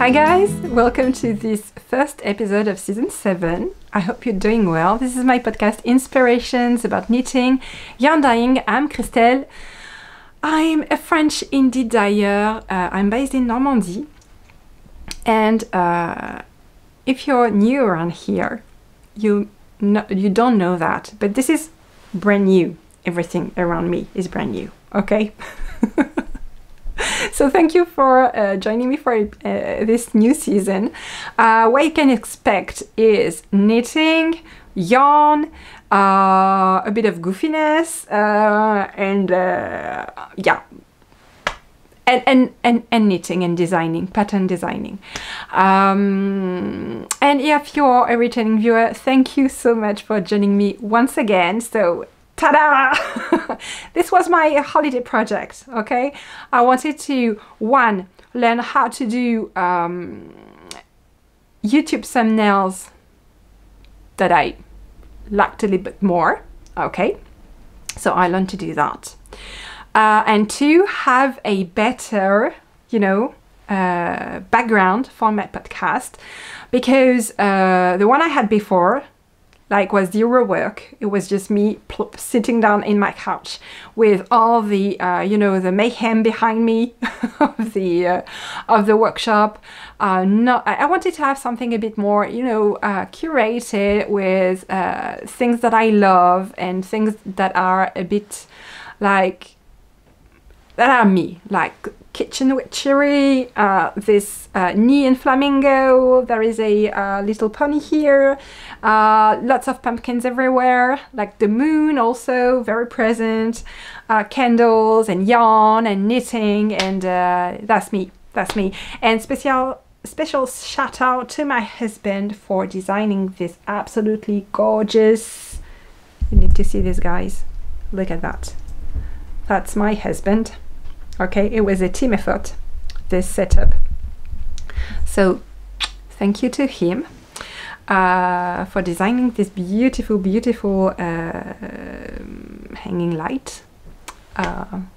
Hi guys, welcome to this first episode of season 7. I hope you're doing well. This is my podcast Inspirations about knitting, yarn dyeing. I'm Christelle. I'm a French indie dyer. I'm based in Normandy. And if you're new around here, you don't know that, but this is brand new. Everything around me is brand new, okay? So thank you for joining me for this new season. What you can expect is knitting, yarn, a bit of goofiness, and knitting and designing, pattern designing. And if you're a returning viewer, thank you so much for joining me once again. So ta-da! This was my holiday project, okay? I wanted to, one, learn how to do YouTube thumbnails that I liked a little bit more, okay? So I learned to do that. And two, have a better, background for my podcast, because the one I had before, was zero work. It was just me sitting down in my couch with all the, the mayhem behind me of the workshop. I wanted to have something a bit more, curated with things that I love and things that are a bit that are me, like kitchen witchery, this knee and flamingo, there is a little pony here, lots of pumpkins everywhere, like the moon also very present, candles and yarn and knitting, and that's me, and special shout out to my husband for designing this absolutely gorgeous, you need to see this, guys, look at that, that's my husband. Okay, it was a team effort, this setup. So thank you to him for designing this beautiful, beautiful hanging light,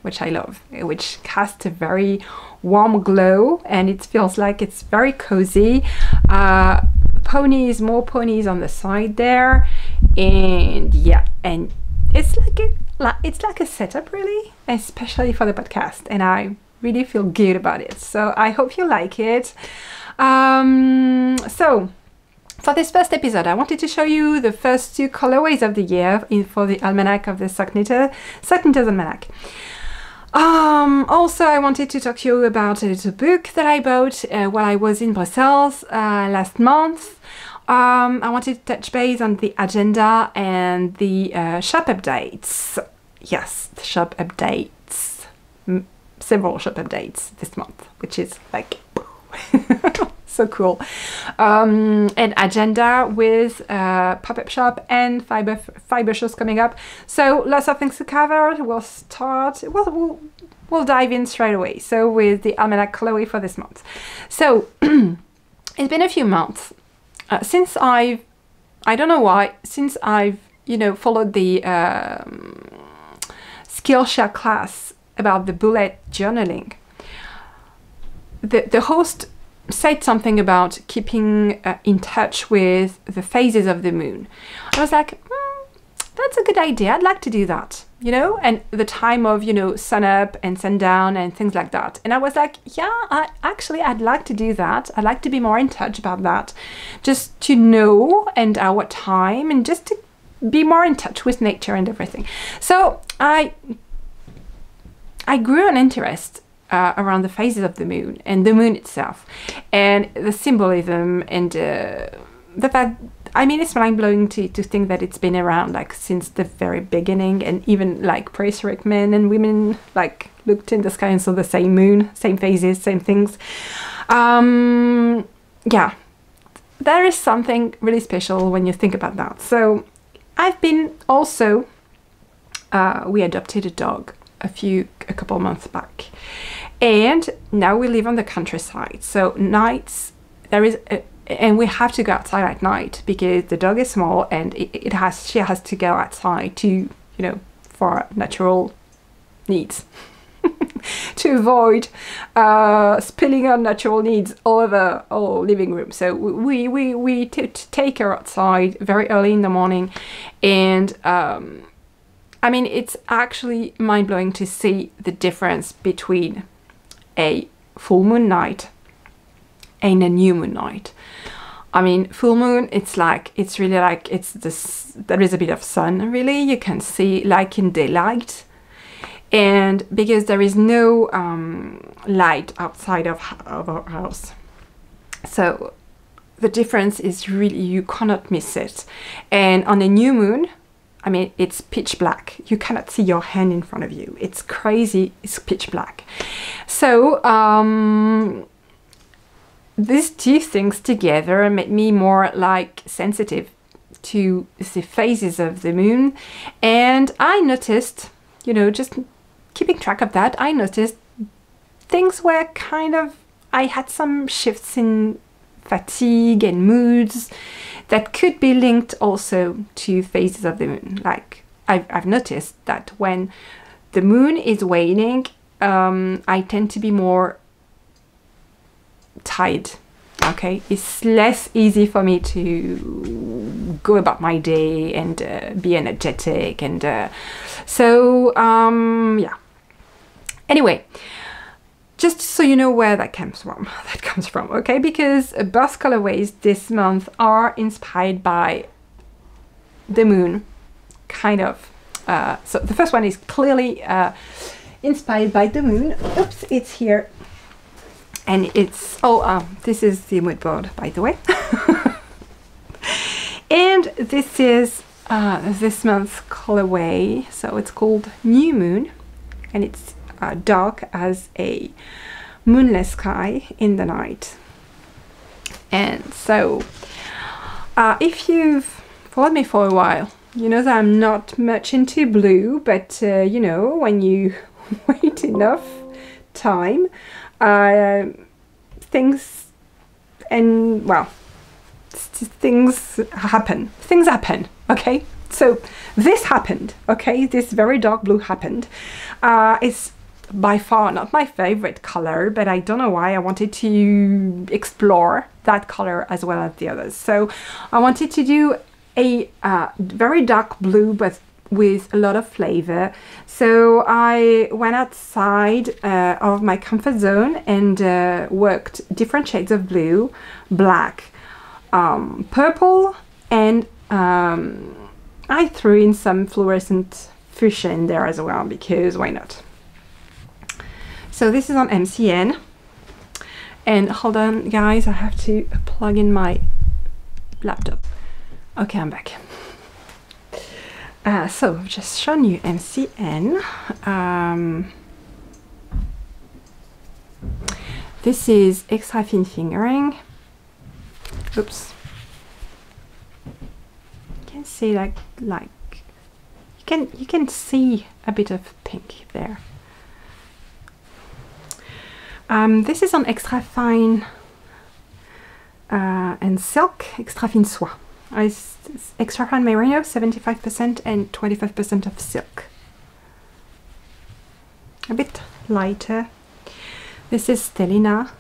which I love, which casts a very warm glow, and it feels like it's very cozy. More ponies on the side there, and yeah, and it's like a setup, really, especially for the podcast, and I really feel good about it. So I hope you like it. So for this first episode, I wanted to show you the first 2 colorways of the year for the Almanac of the Socknitters Almanac. Also, I wanted to talk to you about a little book that I bought while I was in Brussels last month. I wanted to touch base on the agenda and the shop updates. Yes, the shop updates. Several shop updates this month, which is like so cool. And agenda with pop-up shop and fiber shows coming up. So lots of things to cover. We'll dive in straight away. So with the Almanac colorway for this month. So it's been a few months since I don't know why, since I've followed the Skillshare class about the bullet journaling. The host said something about keeping in touch with the phases of the moon. I was like, that's a good idea, I'd like to do that, and the time of, sun up and sundown and things like that. And I was like, yeah, I'd like to do that. I'd like to be more in touch about that, just to know and our time, and just to be more in touch with nature and everything. So I grew an interest around the phases of the moon and the moon itself, and the symbolism, and the fact, it's mind-blowing to think that it's been around since the very beginning, and even prehistoric men and women looked in the sky and saw the same moon, same phases, same things. Yeah, there is something really special when you think about that. So I've been also, we adopted a dog a couple months back, and now we live on the countryside, so nights and we have to go outside at night because the dog is small, and she has to go outside to for natural needs. to avoid spilling our natural needs all over our living room. So we take her outside very early in the morning, and I mean, it's actually mind-blowing to see the difference between a full moon night and a new moon night. I mean, full moon, it's really like, there is a bit of sun, really. You can see like in daylight. And because there is no light outside of our house. So the difference is really, you cannot miss it. And on a new moon, I mean, it's pitch black. You cannot see your hand in front of you. It's crazy, it's pitch black. So, these two things together make me more like sensitive to the phases of the moon. And I noticed, you know, just keeping track of that, I noticed things were kind of, I had some shifts in fatigue and moods that could be linked also to phases of the moon. Like I've noticed that when the moon is waning, I tend to be more tired. Okay, it's less easy for me to go about my day and be energetic, and yeah. Anyway, just so you know where that comes from, okay? Because both colorways this month are inspired by the moon, kind of. So the first one is clearly inspired by the moon. Oops, it's here. And it's, this is the mood board, by the way. And this is this month's colorway. So it's called New Moon, and it's dark as a moonless sky in the night. And so if you've followed me for a while, you know that I'm not much into blue, but you know, when you wait enough time, things happen, okay? So this happened, okay? This very dark blue happened. It's by far not my favorite color, but I don't know why I wanted to explore that color as well as the others. So I wanted to do a very dark blue, but with a lot of flavor. So I went outside of my comfort zone and worked different shades of blue, black, purple, and I threw in some fluorescent fuchsia in there as well, because why not? So this is on MCN, and hold on guys, I have to plug in my laptop. Okay, I'm back. So I've just shown you MCN. This is extra thin fingering. Oops. You can see like you can see a bit of pink there. This is on extra fine and silk, extra fine soie. Extra fine merino, 75% and 25% of silk. A bit lighter. This is Stellina,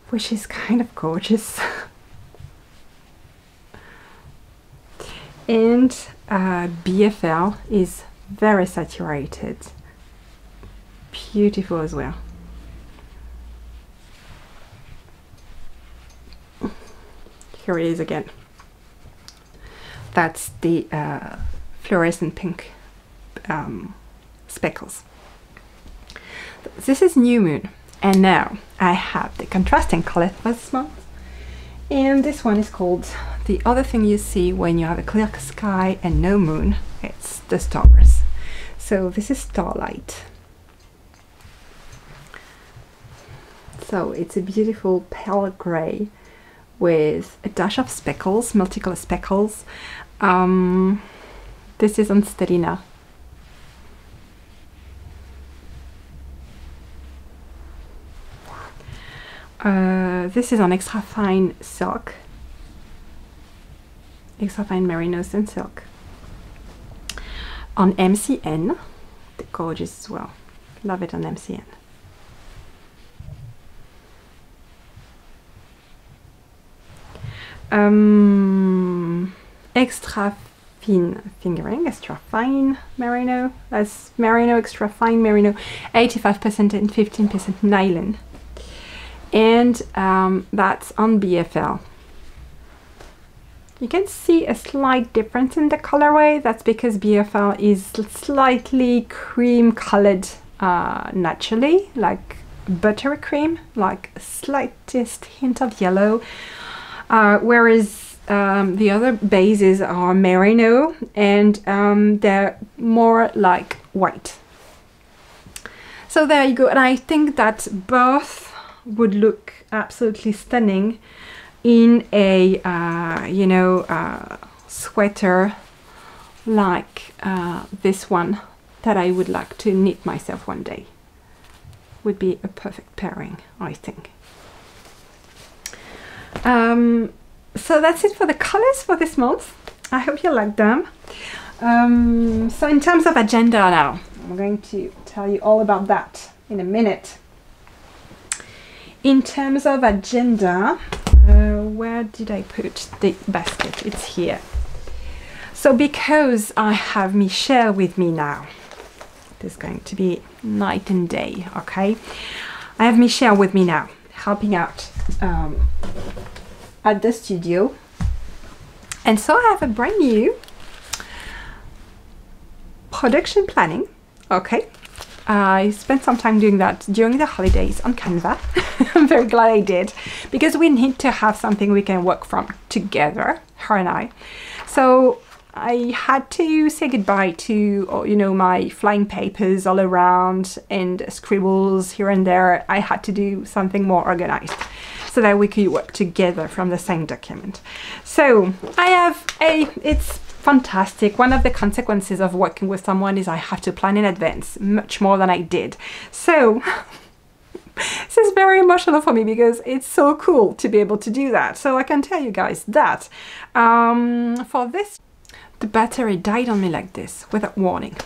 which is kind of gorgeous. And BFL is very saturated. Beautiful as well. Here it is again. That's the fluorescent pink speckles. This is New Moon, and now I have the contrasting color for this month. And this one is called The Other Thing You See When You Have a Clear Sky and No Moon. It's the stars. So this is Starlight. So it's a beautiful pale gray with a dash of speckles, multicolor speckles. This is on Stellina. This is on extra fine silk, extra fine merinos and silk. On MCN, they're gorgeous as well. Love it on MCN. Extra fine fingering, extra fine merino. That's merino, extra fine merino, 85% and 15% nylon. And that's on BFL. You can see a slight difference in the colorway. That's because BFL is slightly cream colored naturally, like buttery cream, like slightest hint of yellow, whereas the other bases are merino and they're more like white. So there you go, and I think that both would look absolutely stunning in a you know, sweater like this one that I would like to knit myself one day. Would be a perfect pairing, I think. So that's it for the colors for this month. I hope you like them. So in terms of agenda now, I'm going to tell you all about that in a minute. In terms of agenda, where did I put the basket? It's here. So because I have Michelle with me now, there's going to be night and day, okay? I have Michelle with me now, helping out at the studio. And so I have a brand new production planning, okay? I spent some time doing that during the holidays on Canva. I'm very glad I did, because we need to have something we can work from together, her and I. So I had to say goodbye to, you know, my flying papers all around and scribbles here and there. I had to do something more organized so that we could work together from the same document. So I have it's fantastic. One of the consequences of working with someone is I have to plan in advance much more than I did. So this is very emotional for me because it's so cool to be able to do that. So I can tell you guys that for this, the battery died on me like this without warning.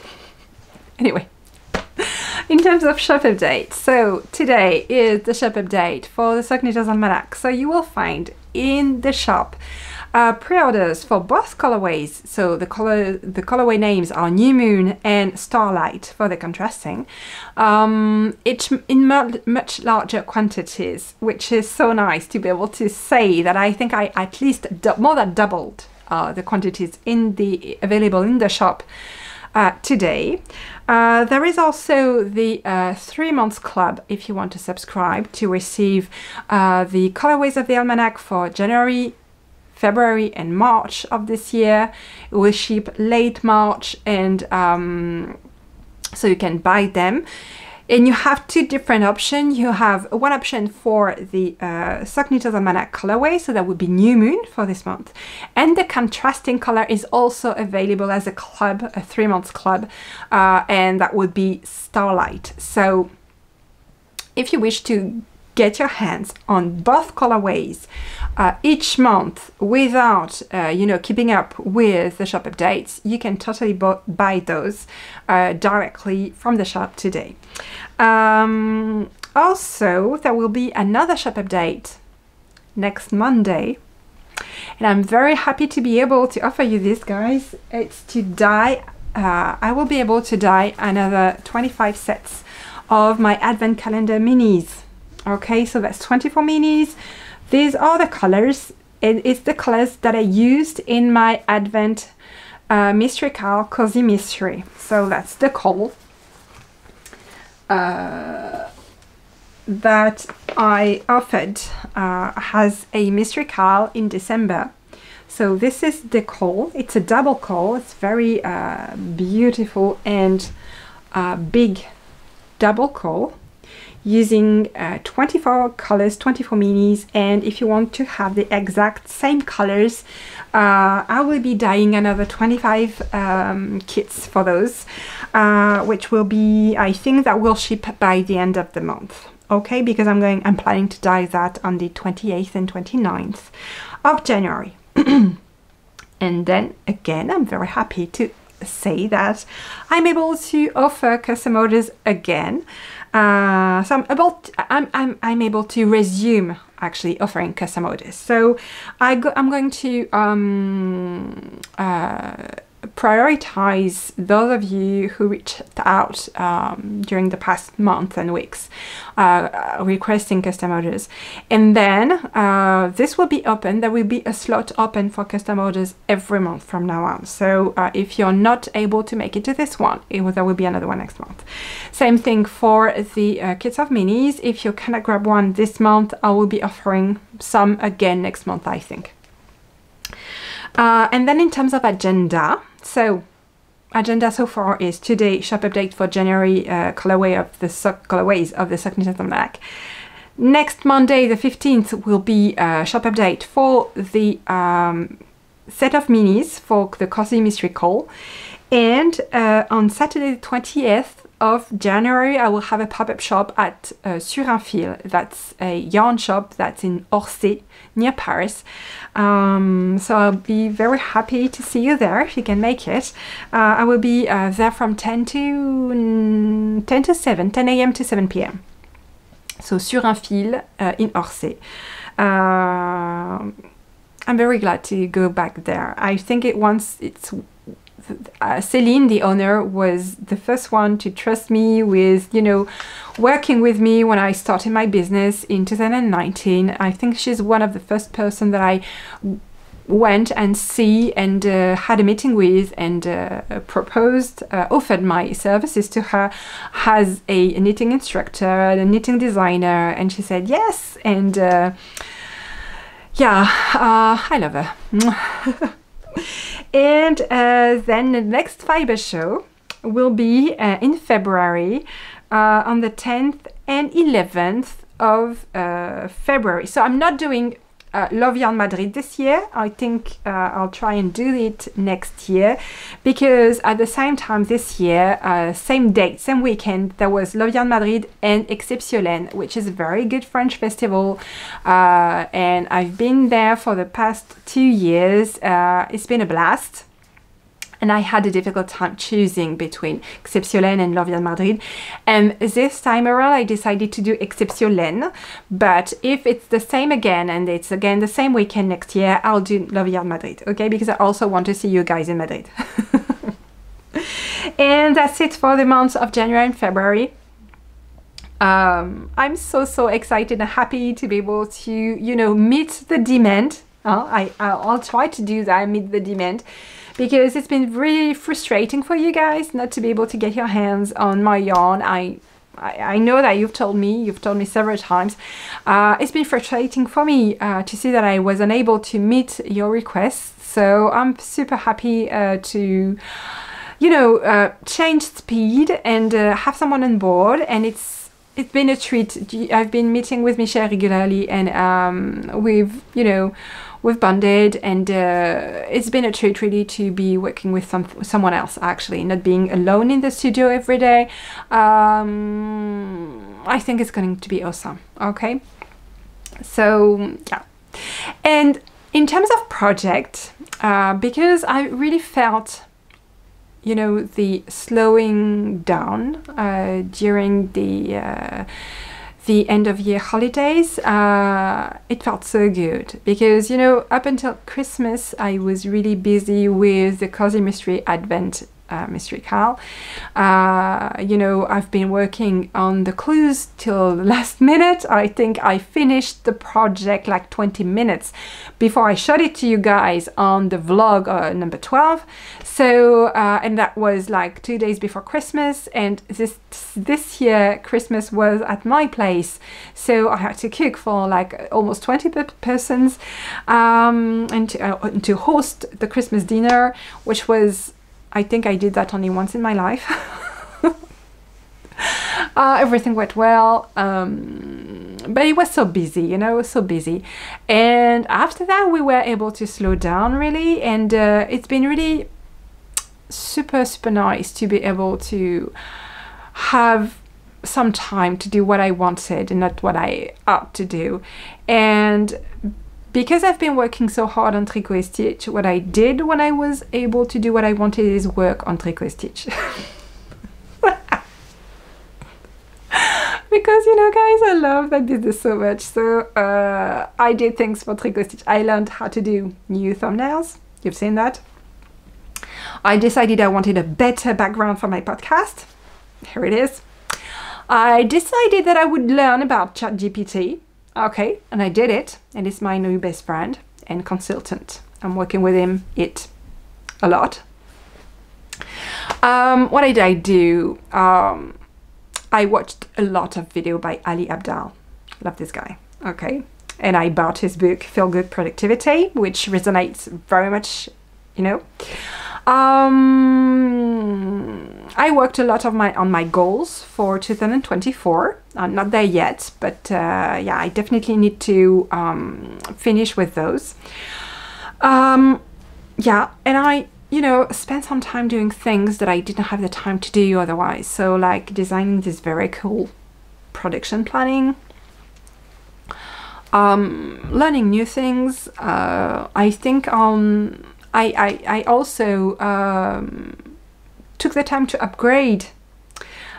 Anyway, in terms of shop update, so today is the shop update for the Socknitters Almanac. So you will find in the shop pre-orders for both colorways. So the colorway names are New Moon and Starlight for the contrasting, each in much larger quantities, which is so nice to be able to say that I think I at least more than doubled the quantities available in the shop today. There is also the 3 months club if you want to subscribe to receive the colorways of the Almanac for January, February and March of this year. It will ship late March, and so you can buy them. And you have two different options. You have one option for the Socknitters Almanac colorway, so that would be New Moon for this month. And the contrasting color is also available as a club, a 3 months club, and that would be Starlight. So if you wish to get your hands on both colorways each month without you know, keeping up with the shop updates, you can totally buy those directly from the shop today. Also, there will be another shop update next Monday, and I'm very happy to be able to offer you this, guys. It's to dye, I will be able to dye another 25 sets of my advent calendar minis. Okay, so that's 24 minis. These are the colors. It's the colors that I used in my Advent Mystery Card Cozy Mystery. So that's the call that I offered as a mystery card in December. So this is the call. It's a double call. It's very beautiful and big double call, using 24 colors, 24 minis. And if you want to have the exact same colors, I will be dyeing another 25 kits for those, which will be, I think that will ship by the end of the month. Okay, because I'm planning to dye that on the 28th and 29th of January. And then again, I'm very happy to say that I'm able to offer custom orders again. So I'm able to resume actually offering custom orders. So I'm going to prioritize those of you who reached out during the past month and weeks requesting custom orders, and then this will be open. There will be a slot open for custom orders every month from now on. So if you're not able to make it to this one, there will be another one next month. Same thing for the kits of minis. If you cannot grab one this month, I will be offering some again next month, I think. And then in terms of agenda, so agenda so far is today shop update for January colorways of the Sock Knitted Almanac. Next Monday the 15th will be shop update for the set of minis for the Cozy Mystery Call, and on Saturday the 20th of January I will have a pop-up shop at Sur un Fil. That's a yarn shop that's in Orsay near Paris. So I'll be very happy to see you there if you can make it. I will be there from 10 a.m. to 7 p.m. So Sur un Fil in Orsay. I'm very glad to go back there. I think Céline, the owner, was the first one to trust me with, you know, working with me when I started my business in 2019. I think she's one of the first person that I went and see and had a meeting with and offered my services to her as a knitting instructor, a knitting designer, and she said yes, and yeah, I love her. And then the next fiber show will be in February, on the 10th and 11th of February. So I'm not doing Love Yarn Madrid this year. I think I'll try and do it next year, because at the same time this year, same date, same weekend, there was Love Yarn Madrid and Exceptionnel, which is a very good French festival, and I've been there for the past 2 years. It's been a blast. And I had a difficult time choosing between Exceptionnel and Love Yarn Madrid. And this time around, I decided to do Exceptionnel. But if it's the same again, and it's again the same weekend next year, I'll do Love Yarn Madrid, okay? Because I also want to see you guys in Madrid. And that's it for the months of January and February. I'm so excited and happy to be able to, you know, meet the demand. I'll try to do that, meet the demand, because it's been really frustrating for you guys not to be able to get your hands on my yarn. I know that you've told me several times. It's been frustrating for me to see that I was unable to meet your requests. So I'm super happy to, you know, change speed and have someone on board. And it's been a treat. I've been meeting with Michelle regularly, and we've bonded, and it's been a treat really to be working with someone else, actually, not being alone in the studio every day. I think it's going to be awesome, okay? So, yeah. And in terms of project, because I really felt, you know, the slowing down during the end of year holidays, it felt so good, because, you know, up until Christmas I was really busy with the Cozy Mystery Advent Mystery Cal. You know, I've been working on the clues till the last minute. I think I finished the project like 20 minutes before I showed it to you guys on the vlog number 12. So and that was like 2 days before Christmas, and this year Christmas was at my place, so I had to cook for like almost 20 persons, and to host the Christmas dinner, which was, I think I did that only once in my life. Everything went well, but it was so busy, you know, so busy. And after that we were able to slow down really, and it's been really super nice to be able to have some time to do what I wanted and not what I ought to do. And because I've been working so hard on Tricot Stitch, what I did when I was able to do what I wanted is work on Tricot Stitch. Because, you know, guys, I love that business so much. So I did things for Tricot Stitch. I learned how to do new thumbnails. You've seen that. I decided I wanted a better background for my podcast. Here it is. I decided that I would learn about ChatGPT. Okay, and I did it. And it's my new best friend and consultant. I'm working with him a lot. What did I do? I watched a lot of video by Ali Abdaal. Love this guy. Okay. And I bought his book, Feel Good Productivity, which resonates very much, you know. I worked a lot on my goals for 2024. I'm not there yet, but yeah, I definitely need to finish with those. Yeah, and I, you know, spent some time doing things that I didn't have the time to do otherwise. So like designing this very cool production planning, learning new things. I think I also took the time to upgrade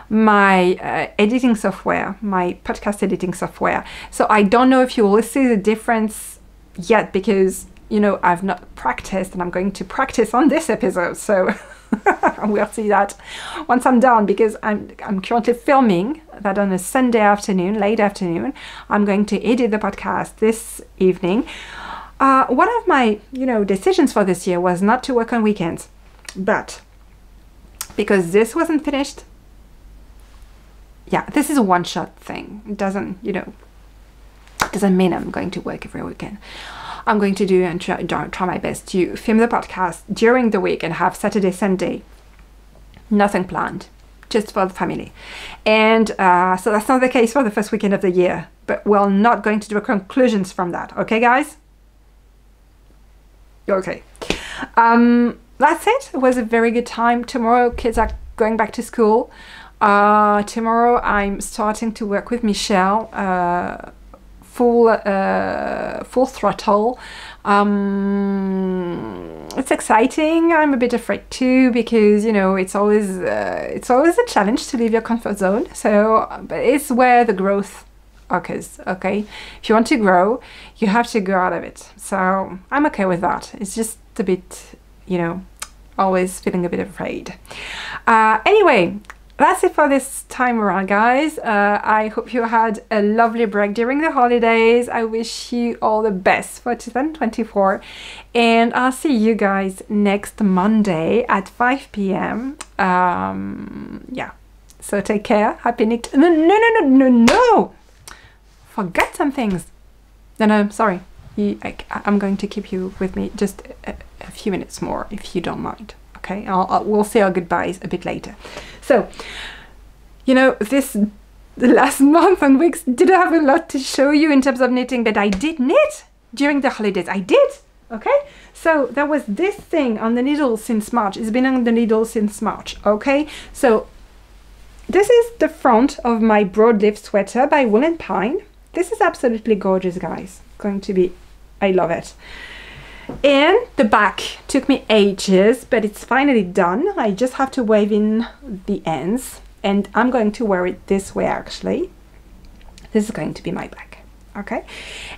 my editing software, my podcast editing software. So I don't know if you will see the difference yet because, you know, I've not practiced and I'm going to practice on this episode. So we'll see that once I'm done, because I'm currently filming that on a Sunday afternoon, late afternoon. I'm going to edit the podcast this evening. One of my, you know, decisions for this year was not to work on weekends, but because this wasn't finished, yeah, this is a one-shot thing. It doesn't, you know, doesn't mean I'm going to work every weekend. I'm going to do and try my best to film the podcast during the week and have Saturday, Sunday, nothing planned, just for the family. And so that's not the case for the first weekend of the year, but we're not going to do conclusions from that. Okay, guys? Okay. That's it. It was a very good time. Tomorrow, kids are going back to school. Tomorrow, I'm starting to work with Michelle. Full throttle. It's exciting. I'm a bit afraid too, because, you know, it's always a challenge to leave your comfort zone. So, but it's where the growth occurs. Okay, if you want to grow, you have to go out of it. So I'm okay with that. It's just a bit, you know, always feeling a bit afraid. Anyway, that's it for this time around, guys. I hope you had a lovely break during the holidays. I wish you all the best for 2024. And I'll see you guys next Monday at 5 p.m. Yeah. So take care. Happy Nick. No. Forget some things. No, sorry. I'm going to keep you with me just a few minutes more, if you don't mind. Okay, we'll say our goodbyes a bit later. So, you know, the last month and weeks didn't have a lot to show you in terms of knitting, but I did knit during the holidays. I did, okay? So there was this thing on the needle since March. It's been on the needle since March, okay? So this is the front of my broadleaf sweater by Wool and Pine. This is absolutely gorgeous, guys. Going to be, I love it. And the back took me ages, but it's finally done. I just have to wave in the ends, and I'm going to wear it this way actually. This is going to be my back, okay?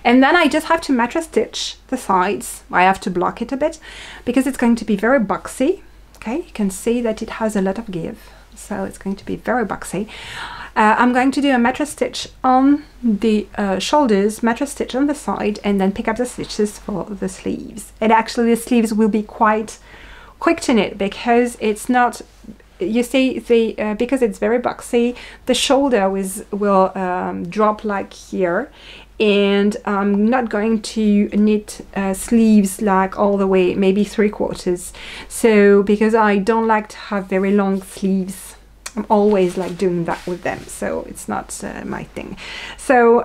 And then I just have to mattress stitch the sides. I have to block it a bit because it's going to be very boxy, okay? You can see that it has a lot of give, so it's going to be very boxy. I'm going to do a mattress stitch on the shoulders, mattress stitch on the side, and then pick up the stitches for the sleeves. And actually the sleeves will be quite quick to knit because it's not, you see, because it's very boxy, the shoulder will drop like here, and I'm not going to knit sleeves like all the way, maybe 3/4. So because I don't like to have very long sleeves, I'm always like doing that with them, so it's not my thing. So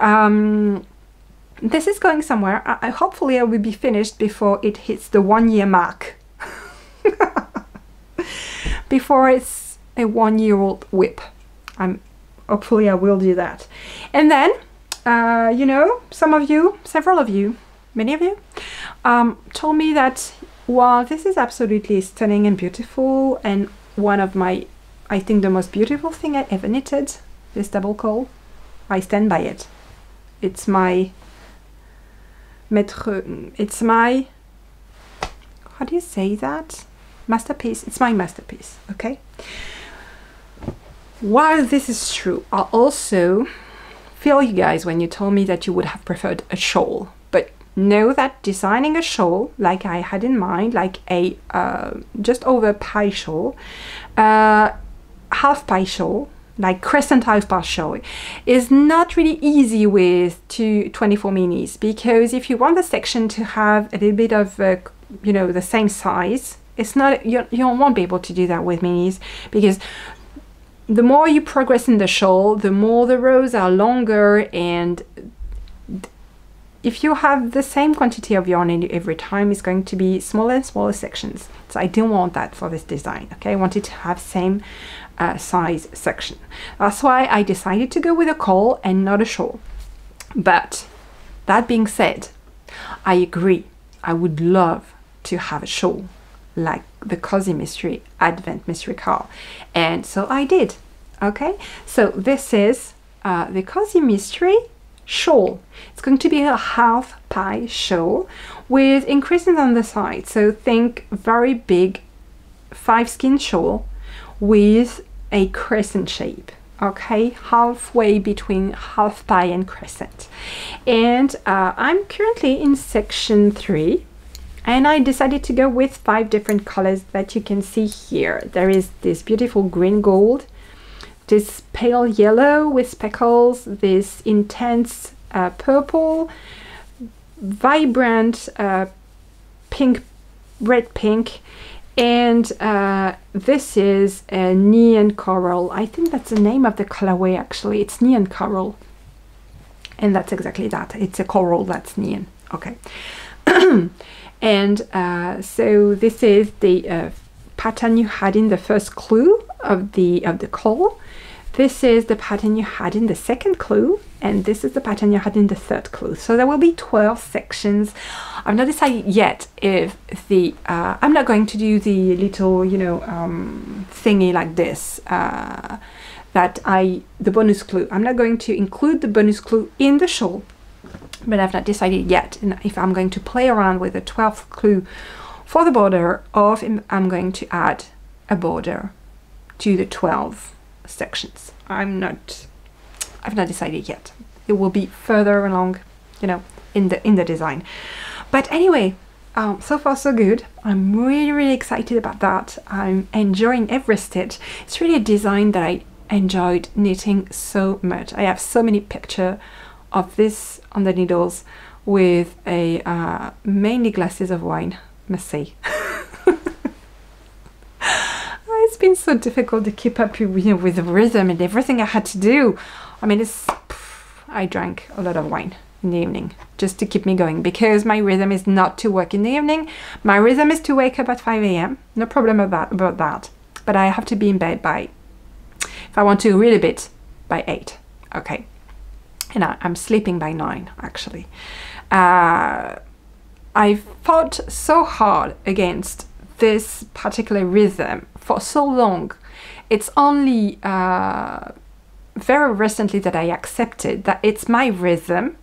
this is going somewhere. Hopefully I will be finished before it hits the 1 year mark. Before it's a 1-year-old whip. Hopefully I will do that. And then, you know, several of you many of you, told me that, wow, this is absolutely stunning and beautiful, and one of my, I think the most beautiful thing I ever knitted, this double col. I stand by it. It's my it's my, how do you say that? Masterpiece. It's my masterpiece, okay? While this is true, I also feel you guys when you told me that you would have preferred a shawl, but know that designing a shawl like I had in mind, like a just over pie shawl, half pie shawl, like crescent half pie shawl, is not really easy with 24 minis, because if you want the section to have a little bit of you know, the same size, it's not, you won't be able to do that with minis, because the more you progress in the shawl, the more the rows are longer, and if you have the same quantity of yarn in every time, it's going to be smaller and smaller sections. So I didn't want that for this design, okay? I wanted to have same size section. That's why I decided to go with a col and not a shawl. But that being said, I agree, I would love to have a shawl like the Cozy Mystery Advent Mystery Car, and so I did. Okay, so this is the Cozy Mystery shawl. It's going to be a half pie shawl with increases on the side, so think very big 5 skein shawl with a crescent shape, okay, halfway between half pie and crescent. And I'm currently in section 3, and I decided to go with 5 different colors that you can see here. There is this beautiful green gold, this pale yellow with speckles, this intense purple, vibrant pink, red pink, and this is a neon coral. I think that's the name of the colorway, actually. It's neon coral, and that's exactly that. It's a coral that's neon. Okay. And so this is the pattern you had in the first clue of the col. This is the pattern you had in the second clue, and this is the pattern you had in the third clue. So there will be 12 sections. I've not decided yet if the I'm not going to do the little, you know, thingy like this, the bonus clue. I'm not going to include the bonus clue in the shawl, but I've not decided yet if I'm going to play around with the 12th clue for the border, or if I'm going to add a border to the 12 sections. I've not decided yet. It will be further along, you know, in the design. But anyway, so far so good. I'm really excited about that. I'm enjoying every stitch. It's really a design that I enjoyed knitting so much. I have so many pictures of this on the needles with a mainly glasses of wine, must say. It's been so difficult to keep up, you know, with the rhythm and everything I had to do. I mean, I drank a lot of wine in the evening just to keep me going, because my rhythm is not to work in the evening. My rhythm is to wake up at 5 AM. No problem about that. But I have to be in bed by, if I want to read a bit, by 8. Okay. And I'm sleeping by 9, actually. I fought so hard against this particular rhythm for so long. It's only very recently that I accepted that it's my rhythm.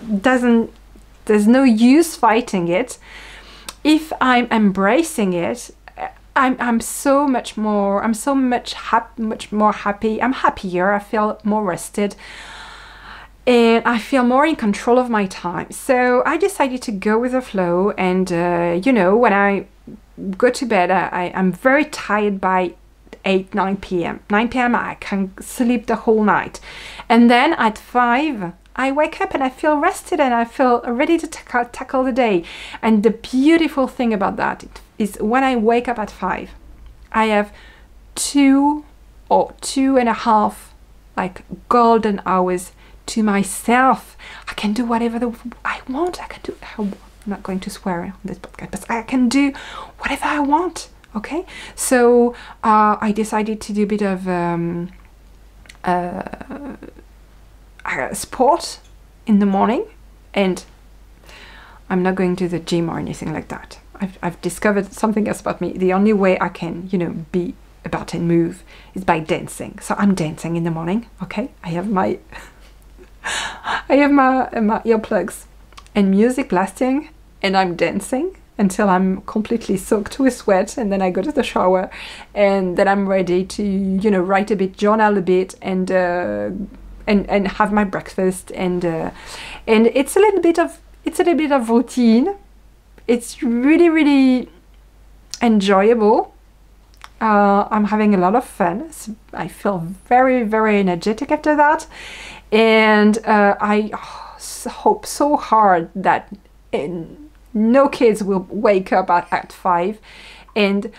There's no use fighting it. If I'm embracing it, I'm so much more happy. I'm happier. I feel more rested, and I feel more in control of my time. So I decided to go with the flow, and you know, when I go to bed, I'm very tired by 9 p.m. 9 p.m. I can sleep the whole night, and then at 5 I wake up and I feel rested and I feel ready to tackle the day. And the beautiful thing about that is when I wake up at 5, I have 2 or 2.5 like golden hours to myself. I can do whatever I want. I can do, I'm not going to swear on this podcast, but I can do whatever I want. Okay, so I decided to do a bit of sport in the morning, and I'm not going to the gym or anything like that. I've discovered something else about me. The only way I can, you know, be about and move is by dancing. So I'm dancing in the morning, okay? I have my my earplugs and music blasting, and I'm dancing until I'm completely soaked with sweat, and then I go to the shower, and then I'm ready to, you know, write a bit, journal a bit, and have my breakfast, and it's a little bit of routine. It's really enjoyable. I'm having a lot of fun. So I feel very energetic after that, and I hope so hard that no kids will wake up at 5 and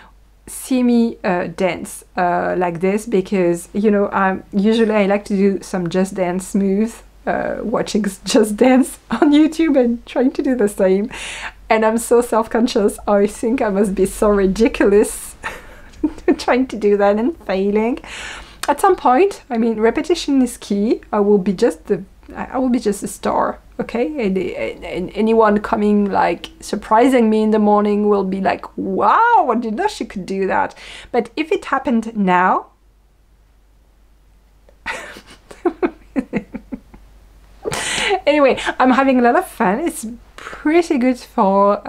see me dance like this, because, you know, usually I like to do some Just Dance moves, watching Just Dance on YouTube and trying to do the same, and I'm so self-conscious. I think I must be so ridiculous trying to do that and failing. At some point, I mean, repetition is key. I will be just a star, okay? And anyone coming, like, surprising me in the morning will be like, wow, I didn't know she could do that. But if it happened now, anyway, I'm having a lot of fun. It's pretty good for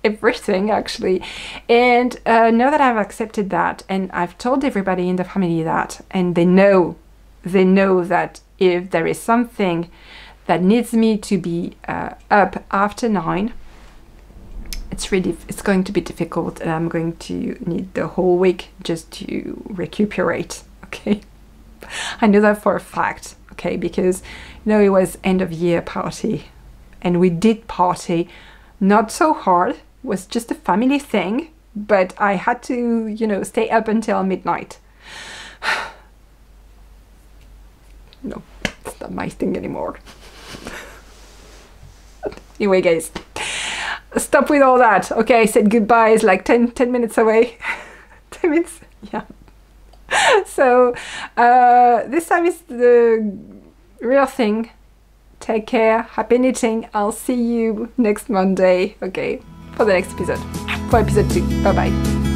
everything, actually. And now that I've accepted that, and I've told everybody in the family that, and they know that if there is something that needs me to be up after 9, it's going to be difficult, and I'm going to need the whole week just to recuperate, okay? I know that for a fact, okay, because, you know, it was end of year party, and we did party, not so hard, it was just a family thing, but I had to, you know, stay up until midnight. No, it's not my thing anymore. Anyway, guys, stop with all that. Okay, I said goodbye. It's like 10 minutes away. 10 minutes, yeah. So this time is the real thing. Take care, happy knitting. I'll see you next Monday, okay, for the next episode, for episode 2. Bye bye.